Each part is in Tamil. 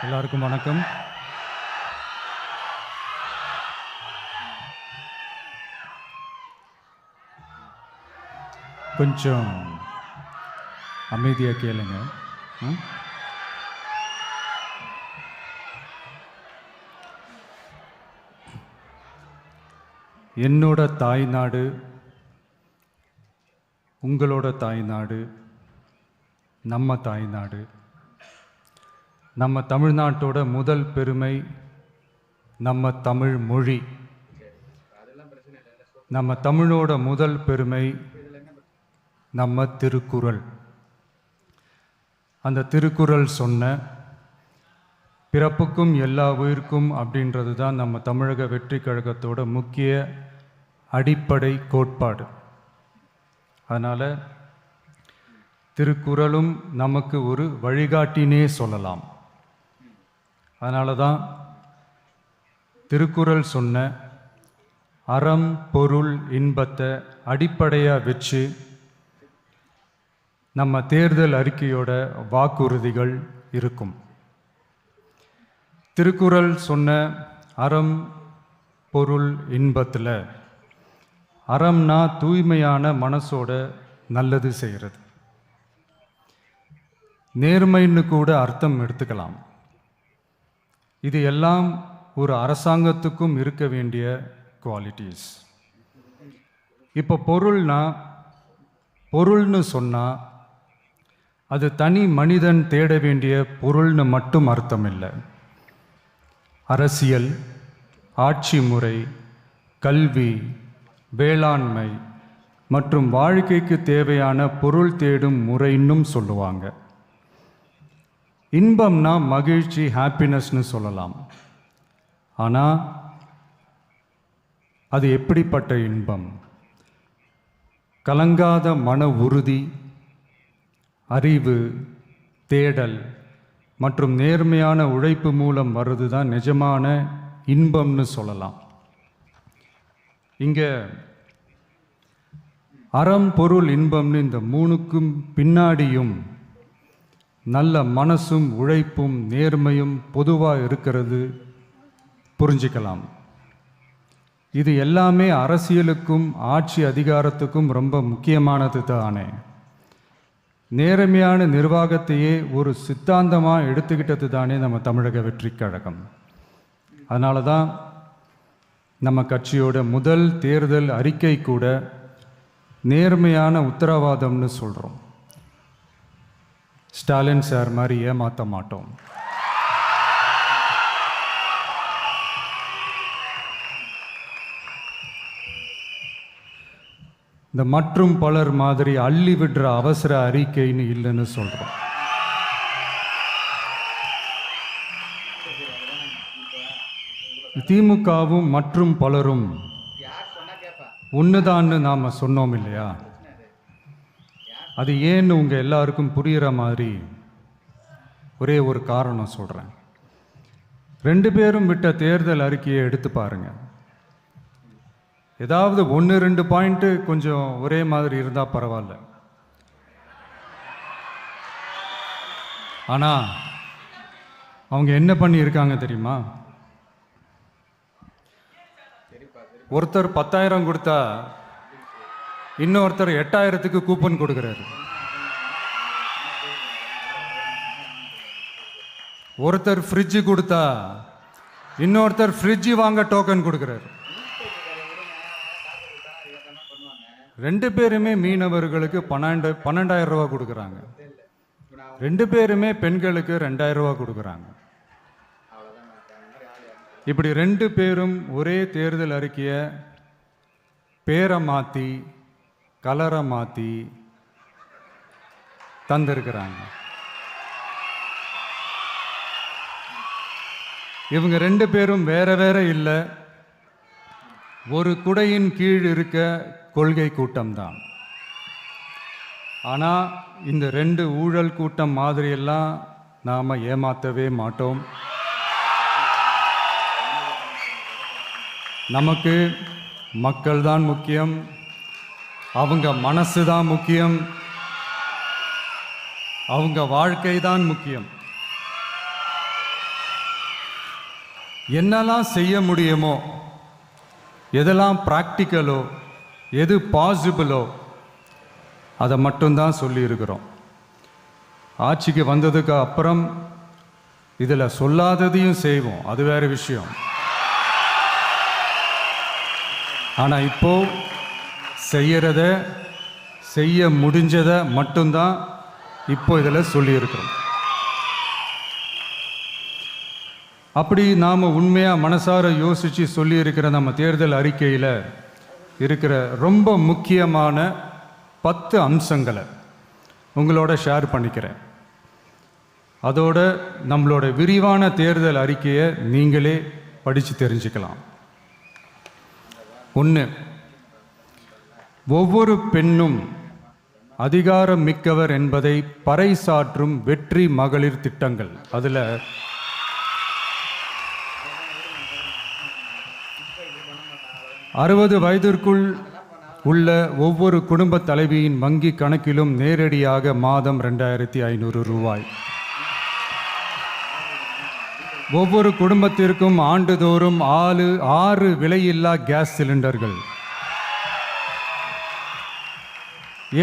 எல்லாருக்கும் வணக்கம். கொஞ்சம் அமைதியாக கேளுங்க. என்னோட தாய்நாடு, உங்களோட தாய்நாடு, நம்ம தாய்நாடு, நம்ம தமிழ்நாட்டோட முதல் பெருமை நம்ம தமிழ் மொழி. நம்ம தமிழோட முதல் பெருமை நம்ம திருக்குறள். அந்த திருக்குறள் சொன்ன பிறப்புக்கும் எல்லா உயிர்க்கும் அப்படின்றது தான் நம்ம தமிழக வெற்றி கழகத்தோட முக்கிய அடிப்படை கோட்பாடு. அதனால் திருக்குறளும் நமக்கு ஒரு வழிகாட்டினே சொல்லலாம். அதனால தான் திருக்குறள் சொன்ன அறம் பொருள் இன்பத்தை அடிப்படையாக வச்சு நம்ம தேர்தல் அறிக்கையோட வாக்குறுதிகள் இருக்கும். திருக்குறள் சொன்ன அறம் பொருள் இன்பத்தில் அறம்னா தூய்மையான மனசோட நல்லது செய்கிறது. நேர்மைன்னு கூட அர்த்தம் எடுத்துக்கலாம். இது எல்லாம் ஒரு அரசாங்கத்துக்கும் இருக்க வேண்டிய குவாலிட்டிஸ். இப்போ பொருள்னு சொன்னால் அது தனி மனிதன் தேட வேண்டிய பொருள்னு மட்டும் அர்த்தம் இல்லை. அரசியல், ஆட்சி முறை, கல்வி, வேளாண்மை மற்றும் வாழ்க்கைக்கு தேவையான பொருள் தேடும் முறைன்னும் சொல்லுவாங்க. இன்பம்னா மகிழ்ச்சி, ஹாப்பினஸ்னு சொல்லலாம். ஆனால் அது எப்படிப்பட்ட இன்பம்? கலங்காத மன உறுதி, அறிவு, தேடல் மற்றும் நேர்மையான உழைப்பு மூலம் வர்றது தான் நிஜமான இன்பம்னு சொல்லலாம். இங்கே அறம் பொருள் இன்பம்னு இந்த மூணுக்கும் பின்னாடியும் நல்ல மனசும் உழைப்பும் நேர்மையும் பொதுவாக இருக்கிறது புரிஞ்சிக்கலாம். இது எல்லாமே அரசியலுக்கும் ஆட்சி அதிகாரத்துக்கும் ரொம்ப முக்கியமானது தானே. நேர்மையான நிர்வாகத்தையே ஒரு சித்தாந்தமாக எடுத்துக்கிட்டது தானே நம்ம தமிழக வெற்றி கழகம். அதனால தான் நம்ம கட்சியோட முதல் தேர்தல் அறிக்கை கூட நேர்மையான உத்தரவாதம்னு சொல்கிறோம். ஸ்டாலின் சார் மாதிரி ஏமாற்ற மாட்டோம். இந்த மற்றும் பலர் மாதிரி அள்ளி விடுற அவசர அறிக்கைன்னு இல்லைன்னு சொல்கிறோம். திமுகவும் மற்றும் பலரும் ஒன்றுதான்னு நாம் சொன்னோம் இல்லையா? அது ஏன்னு உங்கள் எல்லாருக்கும் புரிகிற மாதிரி ஒரே ஒரு காரணம் சொல்கிறேன். 2 பேரும் விட்ட தேர்தல் அறிக்கையை எடுத்து பாருங்கள். ஏதாவது 1-2 பாயிண்ட்டு கொஞ்சம் ஒரே மாதிரி இருந்தால் பரவாயில்ல. ஆனால் அவங்க என்ன பண்ணியிருக்காங்க தெரியுமா? ஒருத்தர் 10,000 கொடுத்தா இன்னொருத்தர் 8,000க்கு கூப்பன் கொடுக்குறாரு. ஒருத்தர் ஃப்ரிட்ஜு கொடுத்தா இன்னொருத்தர் ஃப்ரிட்ஜு வாங்க டோக்கன் கொடுக்குறாரு. 2 பேருமே மீனவர்களுக்கு 12,000 ரூபா கொடுக்குறாங்க. 2 பேருமே பெண்களுக்கு 2,000 ரூபா கொடுக்குறாங்க. இப்படி 2 பேரும் ஒரே தேர்தல் அறிக்கையை பேரை மாற்றி கலரை மாற்றி தந்திருக்கிறாங்க. இவங்க 2 பேரும் வேற வேற இல்லை, ஒரு குடையின் கீழ் இருக்க கொள்கை கூட்டம்தான். ஆனால் இந்த 2 ஊழல் கூட்டம் மாதிரியெல்லாம் நாம் ஏமாற்றவே மாட்டோம். நமக்கு மக்கள் தான் முக்கியம், அவங்க மனசு தான் முக்கியம், அவங்க வாழ்க்கை தான் முக்கியம். என்னெல்லாம் செய்ய முடியுமோ, எதெல்லாம் ப்ராக்டிக்கலோ, எது பாசிபிளோ அதை மட்டும்தான் சொல்லியிருக்கிறோம். ஆட்சிக்கு வந்ததுக்கு அப்புறம் இதில் சொல்லாததையும் செய்வோம், அது வேறு விஷயம். ஆனால் இப்போ செய்யறத, செய்ய முடிஞ்சதை மட்டும்தான் இப்போ இதில் சொல்லியிருக்கிறோம். அப்படி நாம் உண்மையாக மனசார யோசித்து சொல்லியிருக்கிற நம்ம தேர்தல் அறிக்கையில் இருக்கிற ரொம்ப முக்கியமான 10 அம்சங்களை உங்களோட ஷேர் பண்ணிக்கிறேன். அதோட நம்மளோட விரிவான தேர்தல் அறிக்கையை நீங்களே படித்து தெரிஞ்சுக்கலாம். 1, ஒவ்வொரு பெண்ணும் அதிகாரம் மிக்கவர் என்பதை பறைசாற்றும் வெற்றி மகளிர் திட்டங்கள். அதில் 60 வயதிற்குள் உள்ள ஒவ்வொரு குடும்ப தலைவியின் வங்கி கணக்கிலும் நேரடியாக மாதம் 2500 ரூபாய். ஒவ்வொரு குடும்பத்திற்கும் ஆண்டுதோறும் 6 விலையில்லா கேஸ் சிலிண்டர்கள்.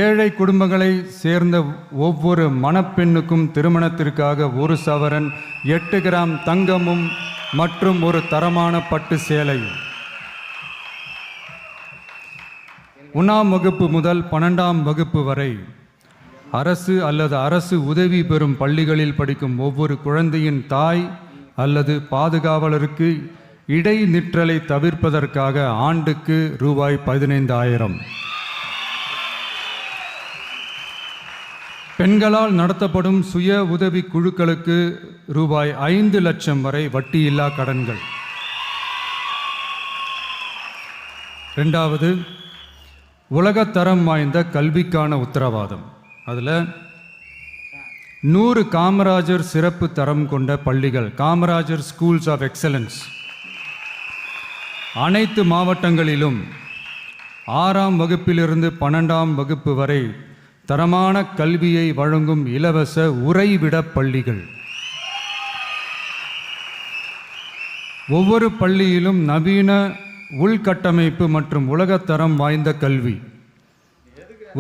ஏழை குடும்பங்களை சேர்ந்த ஒவ்வொரு மணப்பெண்ணுக்கும் திருமணத்திற்காக 1 சவரன் 8 கிராம் தங்கமும் மற்றும் ஒரு தரமான பட்டு சேலையும். 1ஆம் வகுப்பு முதல் 12ஆம் வகுப்பு வரை அரசு அல்லது அரசு உதவி பெறும் பள்ளிகளில் படிக்கும் ஒவ்வொரு குழந்தையின் தாய் அல்லது பாதுகாவலருக்கு இடைநிற்றலை தவிர்ப்பதற்காக ஆண்டுக்கு ரூபாய் 15,000. பெண்களால் நடத்தப்படும் சுய உதவி குழுக்களுக்கு ரூபாய் 5 லட்சம் வரை வட்டியில்லா கடன்கள். 2வது, உலகத்தரம் வாய்ந்த கல்விக்கான உத்தரவாதம். அதில் 100 காமராஜர் சிறப்பு தரம் கொண்ட பள்ளிகள், காமராஜர் ஸ்கூல்ஸ் ஆஃப் எக்ஸலன்ஸ், அனைத்து மாவட்டங்களிலும் 6ஆம் வகுப்பிலிருந்து 12ஆம் வகுப்பு வரை தரமான கல்வியை வழங்கும் இலவச உறைவிட பள்ளிகள். ஒவ்வொரு பள்ளியிலும் நவீன உள்கட்டமைப்பு மற்றும் உலகத்தரம் வாய்ந்த கல்வி.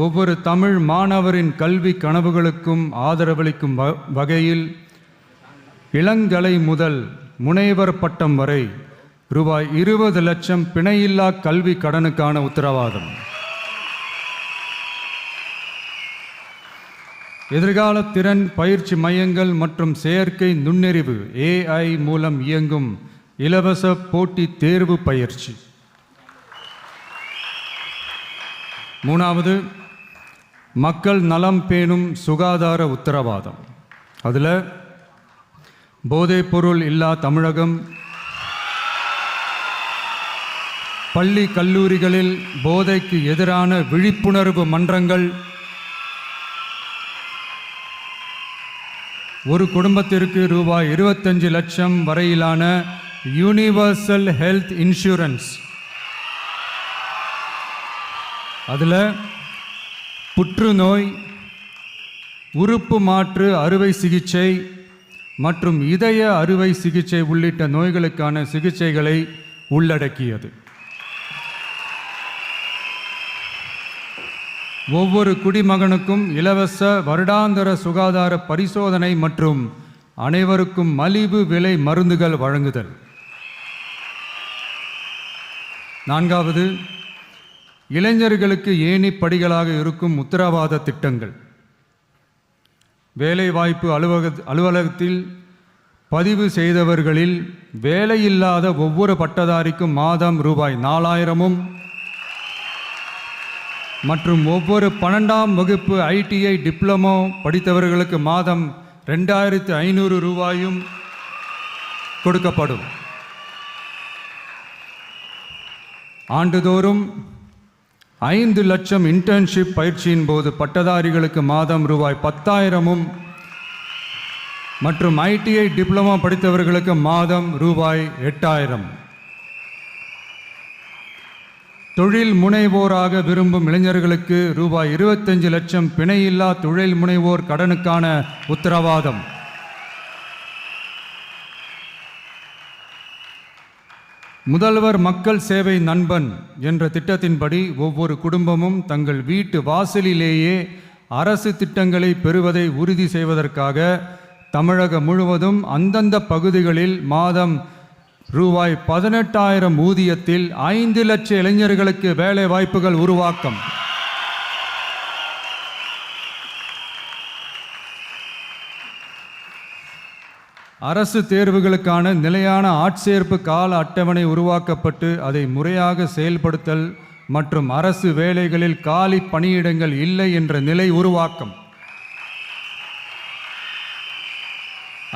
ஒவ்வொரு தமிழ் மாணவரின் கல்வி கனவுகளுக்கும் ஆதரவளிக்கும் வகையில் இளங்கலை முதல் முனைவர் பட்டம் வரை ரூபாய் 20 லட்சம் பிணையில்லா கல்வி கடனுக்கான உத்தரவாதம். எதிர்கால திறன் பயிற்சி மையங்கள் மற்றும் செயற்கை நுண்ணறிவு AI மூலம் இயங்கும் இலவச போட்டி தேர்வு பயிற்சி. 3வது, மக்கள் நலம் பேணும் சுகாதார உத்தரவாதம். அதில் போதைப்பொருள் இல்லா தமிழகம், பள்ளி கல்லூரிகளில் போதைக்கு எதிரான விழிப்புணர்வு மன்றங்கள், ஒரு குடும்பத்திற்கு ரூபாய் 25 லட்சம் வரையிலான யூனிவர்சல் ஹெல்த் இன்சூரன்ஸ். அதில் புற்றுநோய், உறுப்பு மாற்று அறுவை சிகிச்சை மற்றும் இதய அறுவை சிகிச்சை உள்ளிட்ட நோய்களுக்கான சிகிச்சைகளை உள்ளடக்கியது. ஒவ்வொரு குடிமகனுக்கும் இலவச வருடாந்திர சுகாதார பரிசோதனை மற்றும் அனைவருக்கும் மலிவு விலை மருந்துகள் வழங்குதல். 4வது, இளைஞர்களுக்கு ஏணிப்படிகளாக இருக்கும் உத்தரவாத திட்டங்கள். வேலைவாய்ப்பு அலுவலகத்தில் பதிவு செய்தவர்களில் வேலையில்லாத ஒவ்வொரு பட்டதாரிக்கும் மாதம் ரூபாய் 4,000 மற்றும் ஒவ்வொரு 12ஆம் வகுப்பு ITI டிப்ளமோ படித்தவர்களுக்கு மாதம் 2,500 ரூபாயும் கொடுக்கப்படும். ஆண்டுதோறும் 5 லட்சம் இன்டர்ன்ஷிப் பயிற்சியின் போது பட்டதாரிகளுக்கு மாதம் ரூபாய் 10,000 மற்றும் ITI டிப்ளமோ படித்தவர்களுக்கு மாதம் ரூபாய் 8,000. தொழில் முனைவோராக விரும்பும் இளைஞர்களுக்கு ரூபாய் 25 லட்சம் பிணையில்லா தொழில் முனைவோர் கடனுக்கான உத்தரவாதம். முதல்வர் மக்கள் சேவை நண்பன் என்ற திட்டத்தின்படி ஒவ்வொரு குடும்பமும் தங்கள் வீட்டு வாசலிலேயே அரசு திட்டங்களை பெறுவதை உறுதி செய்வதற்காக தமிழகம் முழுவதும் அந்தந்த பகுதிகளில் மாதம் ரூபாய் 18,000 ஊதியத்தில் 5 லட்சம் இளைஞர்களுக்கு வேலை வாய்ப்புகள் உருவாக்கம். அரசு தேர்வுகளுக்கான நிலையான ஆட்சேர்ப்பு கால அட்டவணை உருவாக்கப்பட்டு அதை முறையாக செயல்படுத்தல் மற்றும் அரசு வேலைகளில் காலி பணியிடங்கள் இல்லை என்ற நிலை உருவாக்கம்.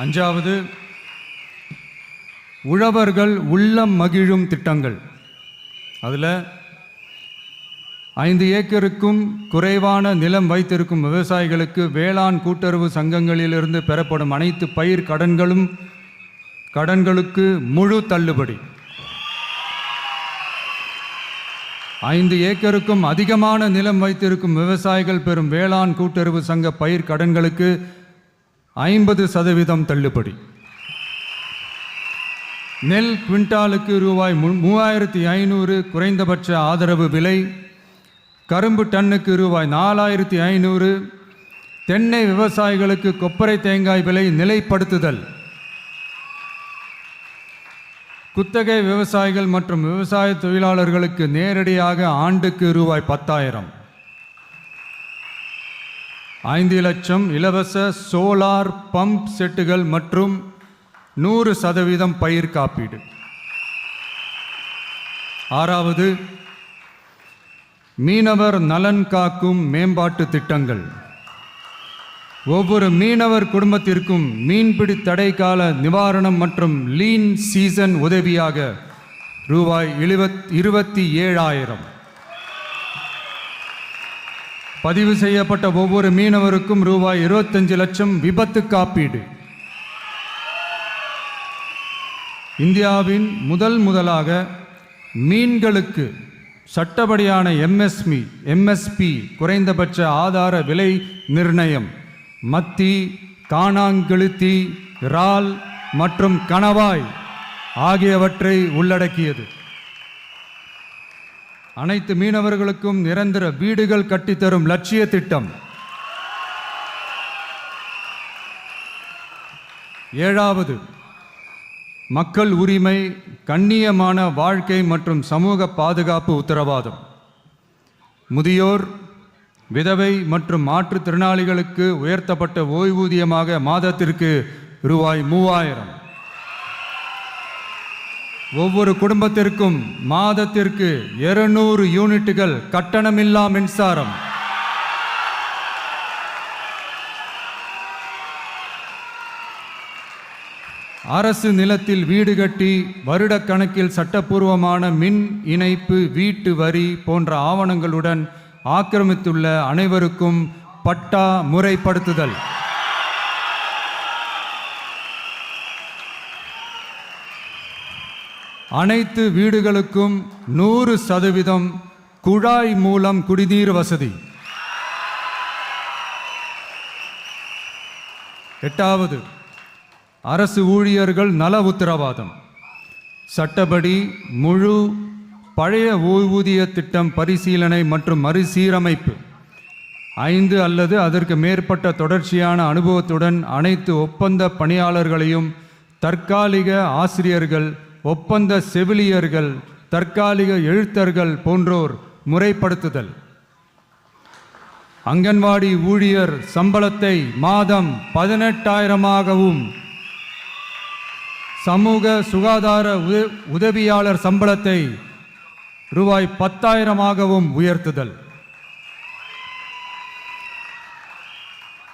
5வது, உழவர்கள் உள்ளம் மகிழும் திட்டங்கள். அதில் 5 ஏக்கருக்கும் குறைவான நிலம் வைத்திருக்கும் விவசாயிகளுக்கு வேளாண் கூட்டுறவு சங்கங்களிலிருந்து பெறப்படும் அனைத்து பயிர் கடன்களுக்கு முழு தள்ளுபடி. 5 ஏக்கருக்கும் அதிகமான நிலம் வைத்திருக்கும் விவசாயிகள் பெறும் வேளாண் கூட்டுறவு சங்க பயிர் கடன்களுக்கு 50% தள்ளுபடி. நெல் குவிண்டாலுக்கு ரூபாய் 3,500 குறைந்தபட்ச ஆதரவு விலை. கரும்பு டன்னுக்கு ரூபாய் 4,500. தென்னை விவசாயிகளுக்கு கொப்பரை தேங்காய் விலை நிலைப்படுத்துதல். குத்தகை விவசாயிகள் மற்றும் விவசாய தொழிலாளர்களுக்கு நேரடியாக ஆண்டுக்கு ரூபாய் 10,000. 5 லட்சம் இலவச சோலார் பம்ப் செட்டுகள் மற்றும் 100% பயிர் காப்பீடு. 6வது, மீனவர் நலன் காக்கும் மேம்பாட்டு திட்டங்கள். ஒவ்வொரு மீனவர் குடும்பத்திற்கும் மீன்பிடி தடை கால நிவாரணம் மற்றும் லீன் சீசன் உதவியாக ரூபாய் 27,000. பதிவு செய்யப்பட்ட ஒவ்வொரு மீனவருக்கும் ரூபாய் 25 லட்சம் விபத்து காப்பீடு. இந்தியாவின் முதலாக மீன்களுக்கு சட்டப்படியான எம்எஸ்பி குறைந்தபட்ச ஆதார விலை நிர்ணயம் மத்தி, காணாங்கெளுத்தி, இறால் மற்றும் கணவாய் ஆகியவற்றை உள்ளடக்கியது. அனைத்து மீனவர்களுக்கும் நிரந்தர வீடுகள் கட்டித்தரும் லட்சிய திட்டம். 7வது, மக்கள் உரிமை, கண்ணியமான வாழ்க்கை மற்றும் சமூக பாதுகாப்பு உத்தரவாதம். முதியோர், விதவை மற்றும் மாற்றுத்திறனாளிகளுக்கு உயர்த்தப்பட்ட ஓய்வூதியமாக மாதத்திற்கு ரூபாய் 3,000. ஒவ்வொரு குடும்பத்திற்கும் மாதத்திற்கு 200 யூனிட்டுகள் கட்டணமில்லா மின்சாரம். அரசு நிலத்தில் வீடு கட்டி வருடக்கணக்கில் சட்டப்பூர்வமான மின் இணைப்பு, வீட்டு வரி போன்ற ஆவணங்களுடன் ஆக்கிரமித்துள்ள அனைவருக்கும் பட்டா முறைப்படுத்துதல். அனைத்து வீடுகளுக்கும் 100% குழாய் மூலம் குடிநீர் வசதி. 8வது, அரசு ஊழியர்கள் நல உத்தரவாதம். சட்டப்படி முழு பழைய ஓய்வூதிய திட்டம் பரிசீலனை மற்றும் மறுசீரமைப்பு. 5 அல்லது அதற்கு மேற்பட்ட தொடர்ச்சியான அனுபவத்துடன் அனைத்து ஒப்பந்த பணியாளர்களையும் தற்காலிக ஆசிரியர்கள், ஒப்பந்த செவிலியர்கள், தற்காலிக எழுத்தர்கள் போன்றோர் முறைப்படுத்துதல். அங்கன்வாடி ஊழியர் சம்பளத்தை மாதம் 18,000ஆகவும், சமூக சுகாதார உதவியாளர் சம்பளத்தை ரூபாய் 10,000ஆகவும் உயர்த்துதல்.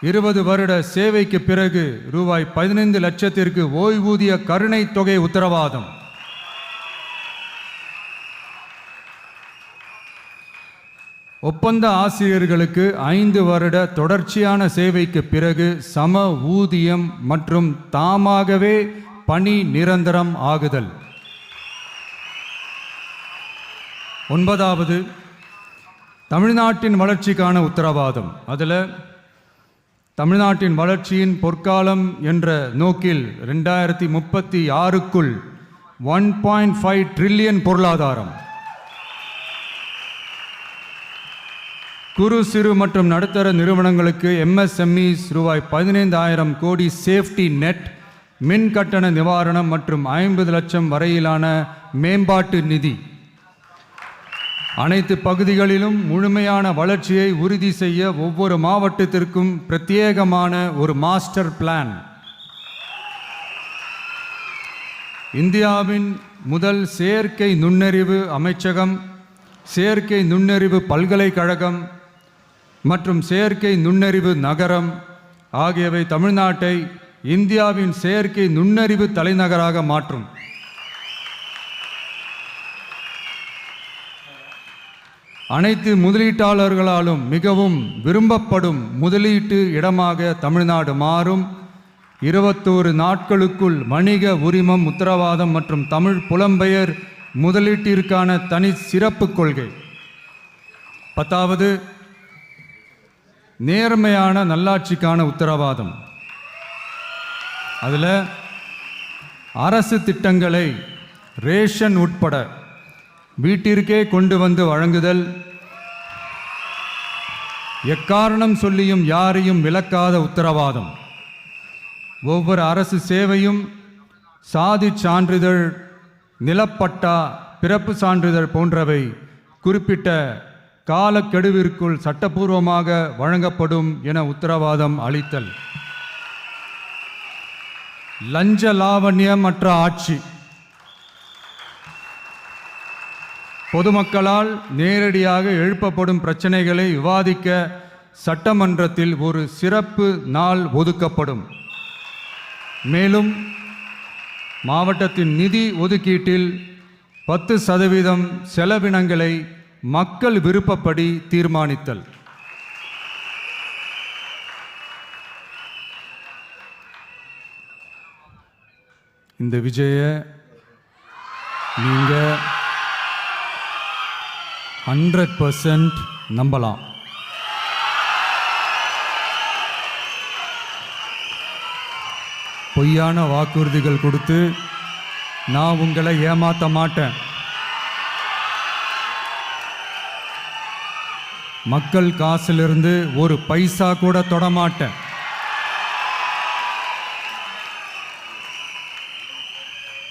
20 வருட சேவைக்கு பிறகு ரூபாய் 15 லட்சத்திற்கு ஓய்வூதிய கருணை தொகை உத்தரவாதம். ஒப்பந்த ஆசிரியர்களுக்கு 5 வருட தொடர்ச்சியான சேவைக்கு பிறகு சம ஊதியம் மற்றும் தாமாகவே பணி நிரந்தரம் ஆகுதல். 9வது, தமிழ்நாட்டின் வளர்ச்சிக்கான உத்தரவாதம். அதில் தமிழ்நாட்டின் வளர்ச்சியின் பொற்காலம் என்ற நோக்கில் 2036க்குள் 1.5 ட்ரில்லியன் பொருளாதாரம். குறு சிறு மற்றும் நடுத்தர நிறுவனங்களுக்கு MSMEs ரூபாய் 15,000 கோடி சேஃப்டி நெட், மின் கட்டண நிவாரணம் மற்றும் 50 லட்சம் வரையிலான மேம்பாட்டு நிதி. அனைத்து பகுதிகளிலும் முழுமையான வளர்ச்சியை உறுதி செய்ய ஒவ்வொரு மாவட்டத்திற்கும் பிரத்யேகமான ஒரு மாஸ்டர் பிளான். இந்தியாவின் முதல் செயற்கை நுண்ணறிவு அமைச்சகம், செயற்கை நுண்ணறிவு பல்கலைக்கழகம் மற்றும் செயற்கை நுண்ணறிவு நகரம் ஆகியவை தமிழ்நாட்டை இந்தியாவின் செயற்கை நுண்ணறிவு தலைநகராக மாற்றும். அனைத்து முதலீட்டாளர்களாலும் மிகவும் விரும்பப்படும் முதலீட்டு இடமாக தமிழ்நாடு மாறும். 21 நாட்களுக்குள் வணிக உரிமம் உத்தரவாதம் மற்றும் தமிழ் புலம்பெயர் முதலீட்டிற்கான தனி சிறப்பு கொள்கை. 10வது, நேர்மையான நல்லாட்சிக்கான உத்தரவாதம். அதில் அரசு திட்டங்களை ரேஷன் உட்பட வீட்டிற்கே கொண்டு வந்து வழங்குதல், எக்காரணம் சொல்லியும் யாரையும் விலக்காத உத்தரவாதம். ஒவ்வொரு அரசு சேவையும் சாதி சான்றிதழ், நிலப்பட்டா, பிறப்பு சான்றிதழ் போன்றவை குறிப்பிட்ட காலக்கெடுவிற்குள் சட்டப்பூர்வமாக வழங்கப்படும் என உத்தரவாதம் அளித்தல். லஞ்ச லாவண்யமற்ற ஆட்சி. பொதுமக்களால் நேரடியாக எழுப்பப்படும் பிரச்சனைகளை விவாதிக்க சட்டமன்றத்தில் ஒரு சிறப்பு நாள் ஒதுக்கப்படும். மேலும் மாவட்டத்தின் நிதி ஒதுக்கீட்டில் 10% செலவினங்களை மக்கள் விருப்பப்படி தீர்மானித்தல். இந்த விஜய நீங்க 100% நம்பலாம். பொய்யான வாக்குறுதிகள் கொடுத்து நான் உங்களை ஏமாற்ற மாட்டேன். மக்கள் காசிலிருந்து ஒரு பைசா கூட தொடமாட்டேன்.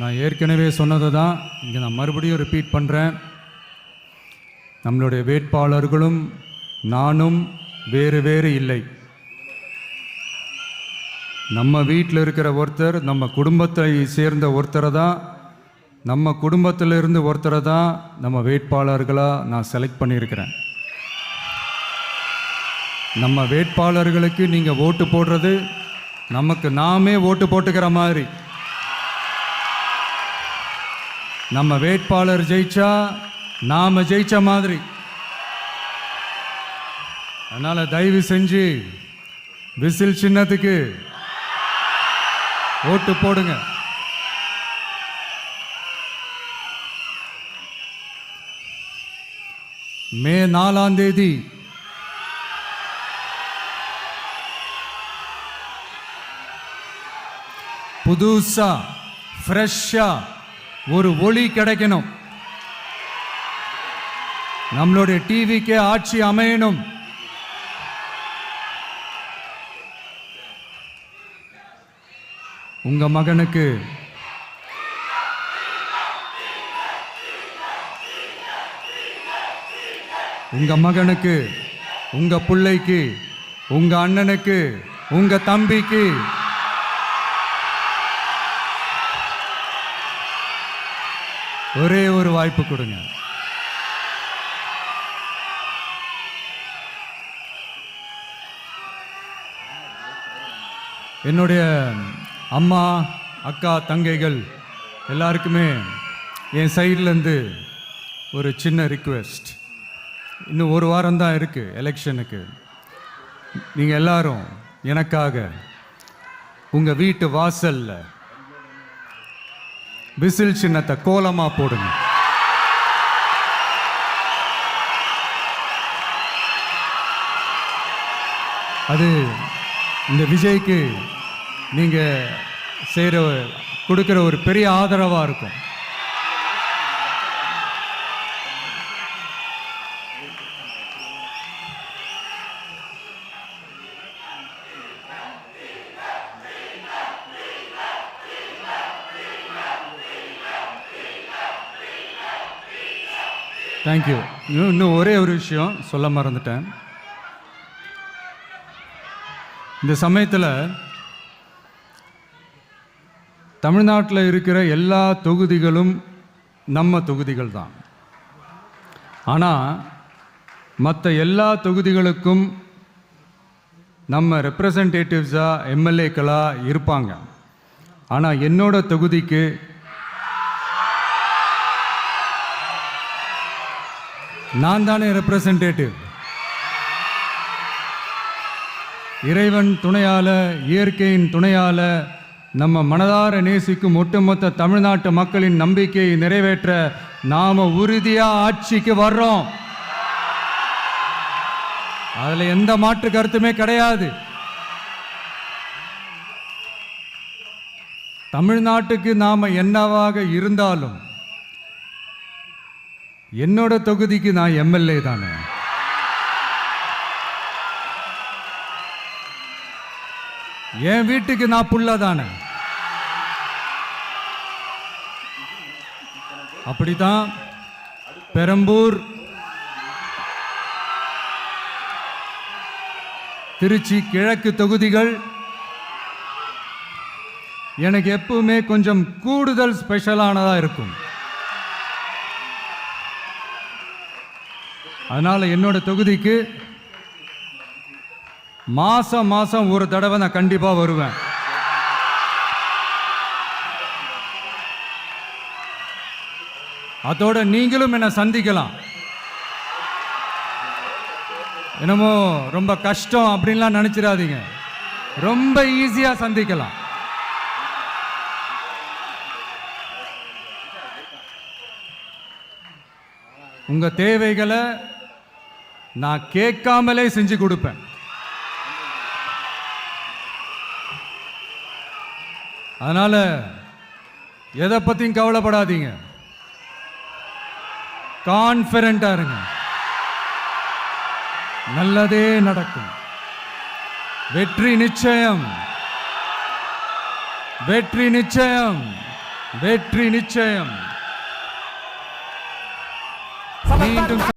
நான் ஏற்கனவே சொன்னதை தான் இங்கே நான் மறுபடியும் ரிப்பீட் பண்ணுறேன். நம்மளுடைய வேட்பாளர்களும் நானும் வேறு வேறு இல்லை. நம்ம வீட்டில் இருக்கிற ஒருத்தர், நம்ம குடும்பத்தை சேர்ந்த ஒருத்தரை தான், நம்ம குடும்பத்திலிருந்து ஒருத்தரை தான் நம்ம வேட்பாளர்களாக நான் செலக்ட் பண்ணியிருக்கிறேன். நம்ம வேட்பாளர்களுக்கு நீங்கள் ஓட்டு போடுறது நமக்கு நாமே ஓட்டு போட்டுக்கிற மாதிரி. நம்ம வேட்பாளர் ஜெயிச்சா நாம ஜெயிச்ச மாதிரி. அதனால தயவு செஞ்சு விசில் சின்னத்துக்கு ஓட்டு போடுங்க. மே 4ஆம் தேதி புதுசா ஃப்ரெஷ்ஷா ஒரு ஒளி கிடைக்கணும். நம்மளுடைய டிவிக்கே ஆட்சி அமையணும். உங்க மகனுக்கு உங்க பிள்ளைக்கு, உங்க அண்ணனுக்கு, உங்க தம்பிக்கு ஒரே ஒரு வாய்ப்பு கொடுங்க. என்னுடைய அம்மா, அக்கா, தங்கைகள் எல்லாருக்குமே என் சைட்லேருந்து ஒரு சின்ன ரிக்வெஸ்ட். இன்னும் ஒரு வாரம் தான் இருக்குது எலெக்ஷனுக்கு. நீங்கள் எல்லாரும் எனக்காக உங்கள் வீட்டு வாசலில் விசில் சின்னத்தை கோலமாக போடுங்க. அது இந்த விஜய்க்கு நீங்கள் கொடுக்குற ஒரு பெரிய ஆதரவாக இருக்கும். தேங்க்யூ. இன்னும் ஒரே ஒரு விஷயம் சொல்ல மறந்துட்டேன். இந்த சமயத்தில் தமிழ்நாட்டில் இருக்கிற எல்லா தொகுதிகளும் நம்ம தொகுதிகள் தான். ஆனால் மற்ற எல்லா தொகுதிகளுக்கும் நம்ம ரெப்ரசன்டேட்டிவ்ஸாக எம்எல்ஏக்களாக இருப்பாங்க. ஆனால் என்னோட தொகுதிக்கு நான் தானே ரெப்ரசன்டேட்டிவ். இறைவன் துணையால், இயற்கையின் துணையால் நம்ம மனதார நேசிக்கும் ஒட்டுமொத்த தமிழ்நாட்டு மக்களின் நம்பிக்கையை நிறைவேற்ற நாம உறுதியாக ஆட்சிக்கு வர்றோம். அதில் எந்த மாற்று கருத்துமே கிடையாது. தமிழ்நாட்டுக்கு நாம என்னவாக இருந்தாலும் என்னோட தொகுதிக்கு நான் எம்எல்ஏ தானே. என் வீட்டுக்கு நான் புள்ள தானே. அப்படித்தான் பெரம்பூர், திருச்சி கிழக்கு தொகுதிகள் எனக்கு எப்பவுமே கொஞ்சம் கூடுதல் ஸ்பெஷலானதா இருக்கும். அதனால என்னோட தொகுதிக்கு மாசம் மாசம் ஒரு தடவை நான் கண்டிப்பா வருவேன். அதோட நீங்களும் என்ன சந்திக்கலாம். என்னமோ ரொம்ப கஷ்டம் அப்படின்லாம் நினைச்சிடாதீங்க. ரொம்ப ஈஸியா சந்திக்கலாம். உங்க தேவைகளை நான் கேட்காமலே செஞ்சு கொடுப்பேன். அதனால எதை பத்தியும் கவலைப்படாதீங்க. கான்ஃபிடென்ட்டா இருங்க. நல்லதே நடக்கும். வெற்றி நிச்சயம், வெற்றி நிச்சயம், வெற்றி நிச்சயம். மீண்டும்